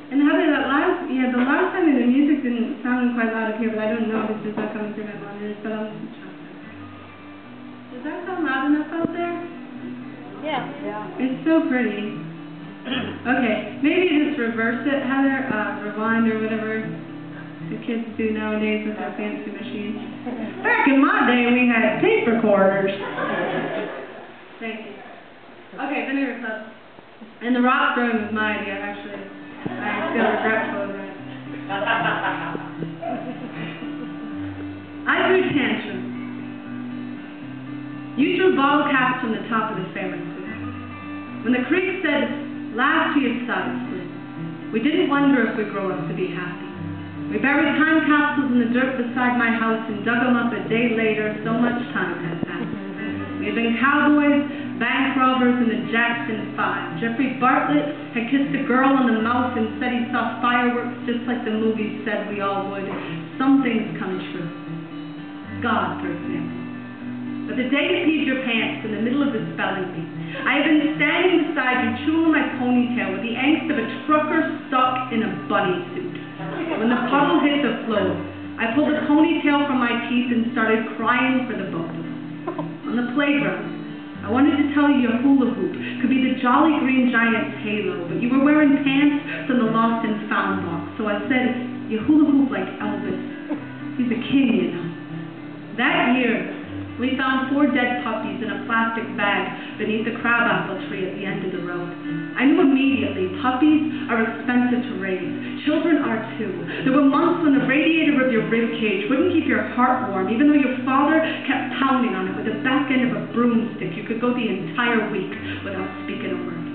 And Heather, the last time the music didn't sound quite loud up here, but I don't know if it's not coming through my monitors, but I'll check that. Does that sound loud enough out there? Yeah. It's so pretty. Okay, maybe just reverse it, Heather, rewind or whatever the kids do nowadays with their fancy machines. Back in my day, we had tape recorders. Thank you. Okay, Vinegar Club. And the rock throwing was my idea, actually. I feel regretful of that. I threw tantrum. You threw bottle caps from the top of the sailing suit. When the creek said, laugh to your side split, we didn't wonder if we'd grow up to be happy. We buried time capsules in the dirt beside my house and dug them up a day later. So much time had passed. We had been cowboys, bank robbers, in the Jackson 5. Jeffrey Bartlett had kissed a girl on the mouth and said he saw fireworks just like the movies said we all would. Some things come true. God, for example. But the day you peed your pants in the middle of the spelling bee, I have been standing beside you chewing my ponytail with the angst of a trucker stuck in a bunny suit. When the puddle hit the floor, I pulled the ponytail from my teeth and started crying for the both of us. On the playground, I wanted to tell you your hula hoop could be the Jolly Green Giant's halo, but you were wearing pants from the Lost and Found box, so I said, you hula hoop like Elvis. He's a king, you know. That year, we found 4 dead puppies in a plastic bag beneath the crabapple tree at the end of the road. I knew immediately, puppies are expensive to raise. Children are too. There were months when the radiator of your rib cage wouldn't keep your heart warm, even though your father kept pounding on it with the back end of a broomstick. You could go the entire week without speaking a word.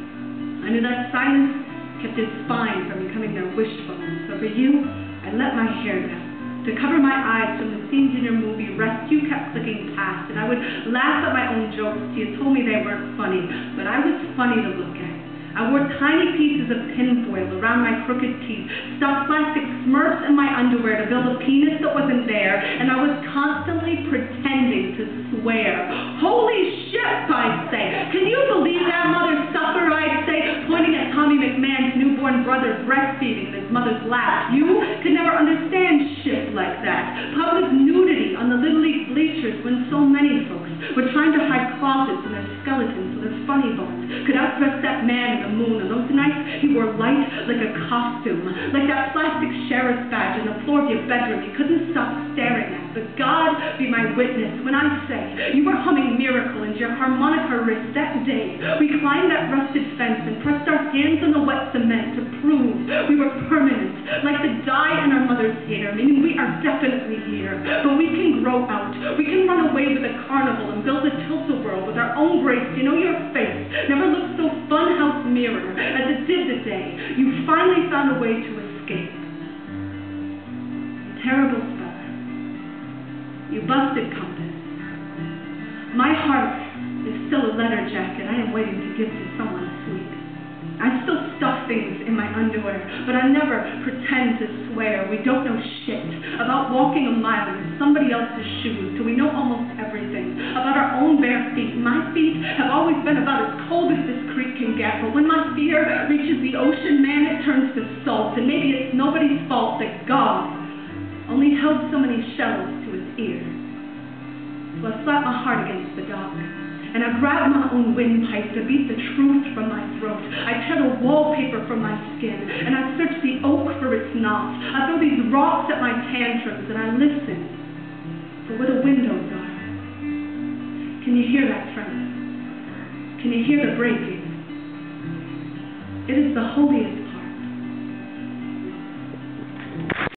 I knew that silence kept his spine from becoming their wishbone. So for you, I let my hair down. To cover my eyes from the scenes in your movie, Rescue kept clicking past, and I would laugh at my own jokes. You told me they weren't funny, but I was funny to look at. I wore tiny pieces of tinfoil around my crooked teeth, stuffed plastic Smurfs in my underwear to build a penis that wasn't there, and I was constantly pretending to swear. Holy shit, I'd say. Can you believe that, mother sucker, I'd say, pointing at Tommy McMahon's newborn brother breastfeeding in his mother's lap. You could never understand shit like that. Public nudity on the Little League bleachers when so many folks were trying to hide closets in their skeletons so their funny bones could outdress that man in the moon. On those nights, he wore light like a costume, like that plastic sheriff's badge on the floor of your bedroom you couldn't stop staring at. But God be my witness when I say you were humming Miracle into your harmonica wrist that day. We climbed that rusted fence and pressed our hands on the wet cement to prove we were permanent, like the dye in our mother's hair, meaning we are definitely here. But we can grow out. We can run away with a carnival and build a tilt-a-whirl with our own grace. You know, your face never looked so funhouse mirror as it did the day you finally found a way to escape. Terrible speller. You busted compass. My heart is still a letter jacket I am waiting to give to someone sweet. I still stuff things in my underwear, but I never pretend to swear. We don't know shit about walking a mile in somebody else's shoes till we know almost everything about our own bare feet. My feet have always been about as cold as this creek can get, but when my fear reaches the ocean, man, it turns to salt, and maybe it's nobody's fault that God only held so many shells to his ear. So I slapped my heart against the dock, and I grabbed my own windpipe to beat the truth from my throat. I tear the wallpaper from my skin, and I search the oak for its knots. I throw these rocks at my tantrums, and I listen for where the windows are. Can you hear that, friend? Can you hear the breaking? It is the holiest